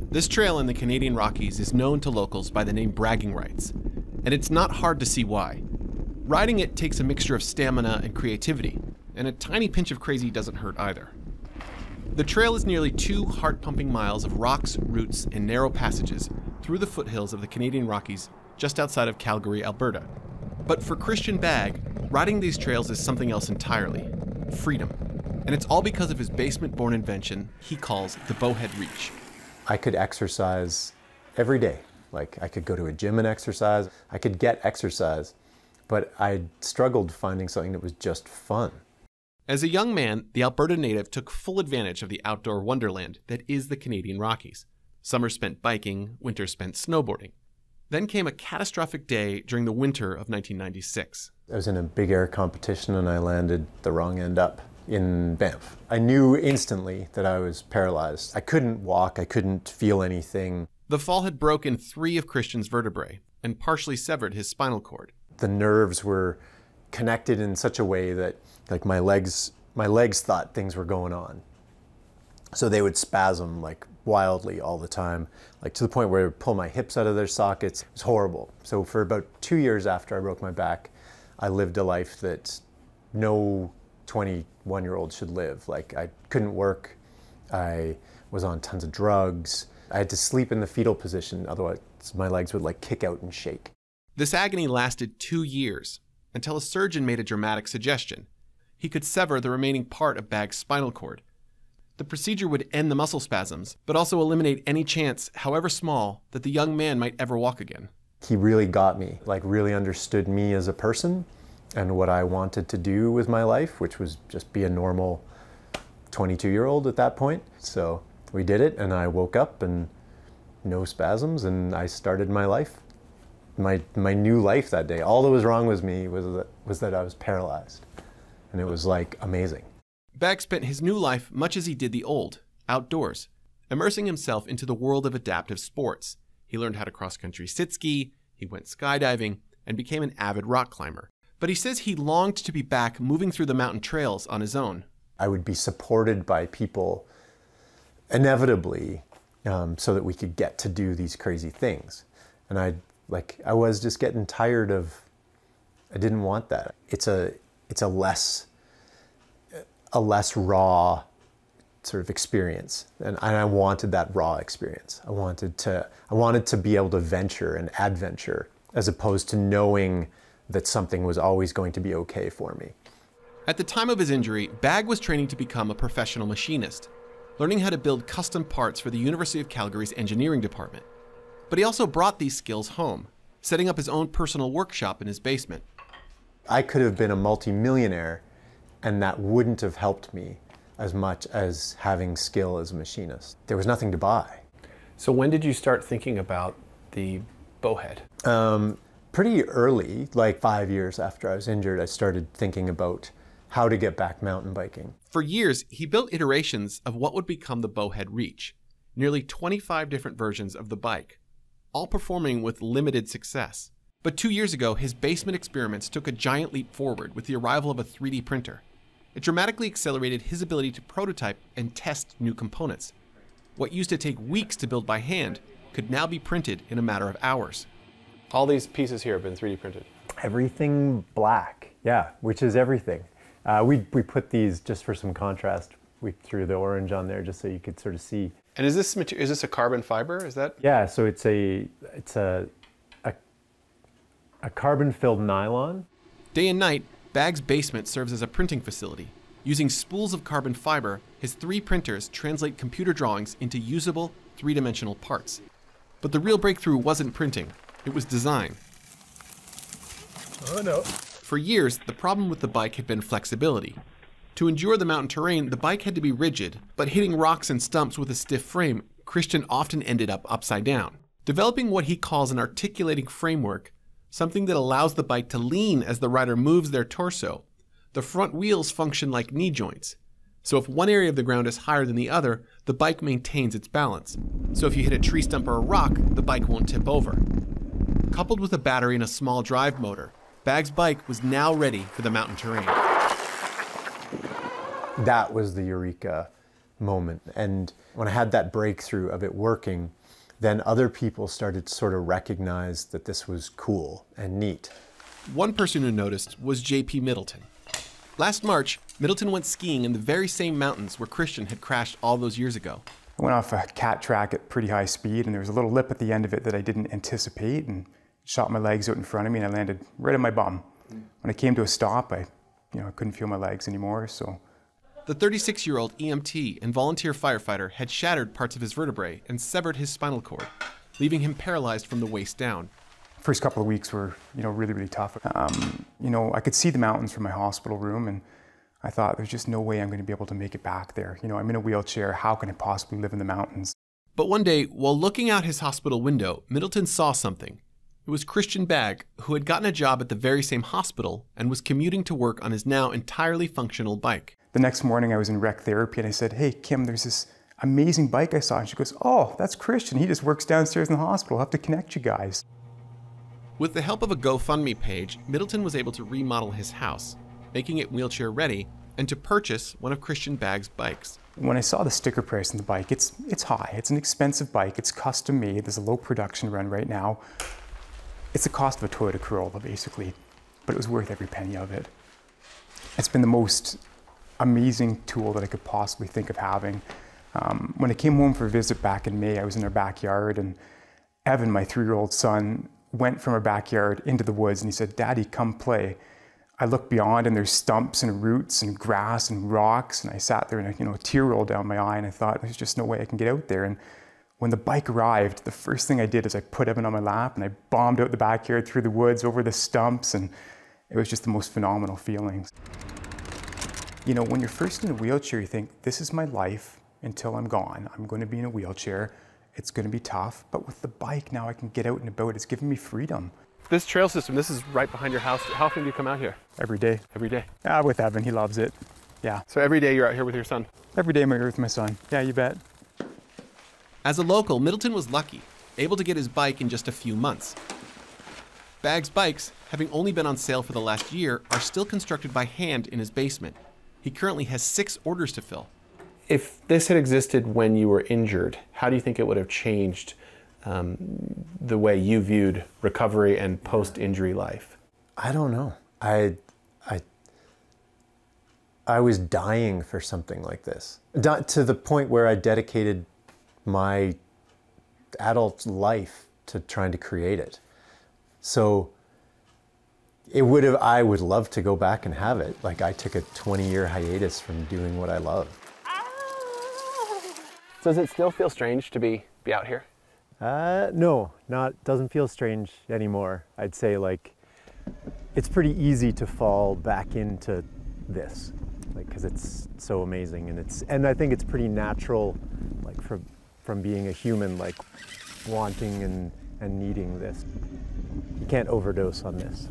This trail in the Canadian Rockies is known to locals by the name bragging rights, and it's not hard to see why. Riding it takes a mixture of stamina and creativity, and a tiny pinch of crazy doesn't hurt either. The trail is nearly 2 heart-pumping miles of rocks, roots, and narrow passages through the foothills of the Canadian Rockies just outside of Calgary, Alberta. But for Christian Bagg, riding these trails is something else entirely: freedom. And it's all because of his basement-born invention he calls the Bowhead Reach. I could exercise every day. Like, I could go to a gym and exercise. I could get exercise, but I struggled finding something that was just fun. As a young man, the Alberta native took full advantage of the outdoor wonderland that is the Canadian Rockies. Summer spent biking, winter spent snowboarding. Then came a catastrophic day during the winter of 1996. I was in a big air competition and I landed the wrong end up in Banff. I knew instantly that I was paralyzed. I couldn't walk, I couldn't feel anything. The fall had broken 3 of Christian's vertebrae and partially severed his spinal cord. The nerves were connected in such a way that like my legs thought things were going on. So they would spasm like wildly all the time, like to the point where I would pull my hips out of their sockets. It was horrible. So for about 2 years after I broke my back, I lived a life that no 21-year-old should live. Like, I couldn't work, I was on tons of drugs, I had to sleep in the fetal position, otherwise my legs would like kick out and shake. This agony lasted 2 years, until a surgeon made a dramatic suggestion. He could sever the remaining part of Bagg's spinal cord. The procedure would end the muscle spasms, but also eliminate any chance, however small, that the young man might ever walk again. He really got me, like really understood me as a person and what I wanted to do with my life, which was just be a normal 22-year-old at that point. So we did it, and I woke up and no spasms, and I started my life. My new life that day. All that was wrong with me was that I was paralyzed. And it was like amazing. Bagg spent his new life much as he did the old, outdoors, immersing himself into the world of adaptive sports. He learned how to cross-country sit-ski, he went skydiving, and became an avid rock climber. But he says he longed to be back moving through the mountain trails on his own. I would be supported by people inevitably so that we could get to do these crazy things. And I was just getting tired of, I didn't want that. It's a less raw sort of experience. And I wanted that raw experience. I wanted to be able to venture and adventure as opposed to knowing that something was always going to be okay for me. At the time of his injury, Bagg was training to become a professional machinist, learning how to build custom parts for the University of Calgary's engineering department. But he also brought these skills home, setting up his own personal workshop in his basement. I could have been a multi-millionaire, and that wouldn't have helped me as much as having skill as a machinist. There was nothing to buy. So when did you start thinking about the Bowhead? Pretty early, like 5 years after I was injured, I started thinking about how to get back mountain biking. For years, he built iterations of what would become the Bowhead Reach, nearly 25 different versions of the bike, all performing with limited success. But 2 years ago, his basement experiments took a giant leap forward with the arrival of a 3D printer. It dramatically accelerated his ability to prototype and test new components. What used to take weeks to build by hand could now be printed in a matter of hours. All these pieces here have been 3D printed. Everything black, yeah, which is everything. We put these, just for some contrast, we threw the orange on there just so you could sort of see. And is this a carbon fiber? Is that? Yeah, so it's a carbon-filled nylon. Day and night, Bagg's basement serves as a printing facility. Using spools of carbon fiber, his 3 printers translate computer drawings into usable, 3-dimensional parts. But the real breakthrough wasn't printing, it was design. Oh no. For years, the problem with the bike had been flexibility. To endure the mountain terrain, the bike had to be rigid, but hitting rocks and stumps with a stiff frame, Christian often ended up upside down. Developing what he calls an articulating framework, something that allows the bike to lean as the rider moves their torso, the front wheels function like knee joints. So if one area of the ground is higher than the other, the bike maintains its balance. So if you hit a tree stump or a rock, the bike won't tip over. Coupled with a battery and a small drive motor, Bagg's bike was now ready for the mountain terrain. That was the eureka moment. And when I had that breakthrough of it working, then other people started to sort of recognize that this was cool and neat. One person who noticed was J.P. Middleton. Last March, Middleton went skiing in the very same mountains where Christian had crashed all those years ago. I went off a cat track at pretty high speed, and there was a little lip at the end of it that I didn't anticipate, and shot my legs out in front of me, and I landed right on my bum. When I came to a stop, I couldn't feel my legs anymore, so. The 36-year-old EMT and volunteer firefighter had shattered parts of his vertebrae and severed his spinal cord, leaving him paralyzed from the waist down. First couple of weeks were, really, really tough. I could see the mountains from my hospital room, and I thought, there's just no way I'm going to be able to make it back there. I'm in a wheelchair. How can I possibly live in the mountains? But one day, while looking out his hospital window, Middleton saw something. It was Christian Bagg, who had gotten a job at the very same hospital and was commuting to work on his now entirely functional bike. The next morning, I was in rec therapy, and I said, hey, Kim, there's this amazing bike I saw. And she goes, oh, that's Christian. He just works downstairs in the hospital. I'll have to connect you guys. With the help of a GoFundMe page, Middleton was able to remodel his house, making it wheelchair ready, and to purchase one of Christian Bagg's bikes. When I saw the sticker price on the bike, it's high. It's an expensive bike. It's custom made. There's a low production run right now. It's the cost of a Toyota Corolla, basically, but it was worth every penny of it. It's been the most amazing tool that I could possibly think of having. When I came home for a visit back in May, I was in our backyard, and Evan, my 3-year-old son, went from our backyard into the woods, and he said, Daddy, come play. I looked beyond, and there's stumps and roots and grass and rocks, and I sat there, and a tear rolled down my eye, and I thought, there's just no way I can get out there. And when the bike arrived, the first thing I did is I put Evan on my lap, and I bombed out the backyard through the woods, over the stumps, and it was just the most phenomenal feelings. When you're first in a wheelchair, you think, this is my life until I'm gone. I'm going to be in a wheelchair. It's going to be tough, but with the bike now I can get out and about. It's given me freedom. This trail system, this is right behind your house. How often do you come out here? Every day. Every day? Yeah, with Evan, he loves it. Yeah. So every day you're out here with your son? Every day I'm out here with my son. Yeah, you bet. As a local, Middleton was lucky, able to get his bike in just a few months. Bagg's bikes, having only been on sale for the last year, are still constructed by hand in his basement. He currently has 6 orders to fill. If this had existed when you were injured, how do you think it would have changed the way you viewed recovery and post-injury life? I don't know. I was dying for something like this, to the point where I dedicated my adult life to trying to create it. So I would love to go back and have it. Like, I took a 20-year hiatus from doing what I love. Does it still feel strange to be out here? No, doesn't feel strange anymore. I'd say, it's pretty easy to fall back into this, because it's so amazing, and I think it's pretty natural, from being a human, wanting and needing this. You can't overdose on this.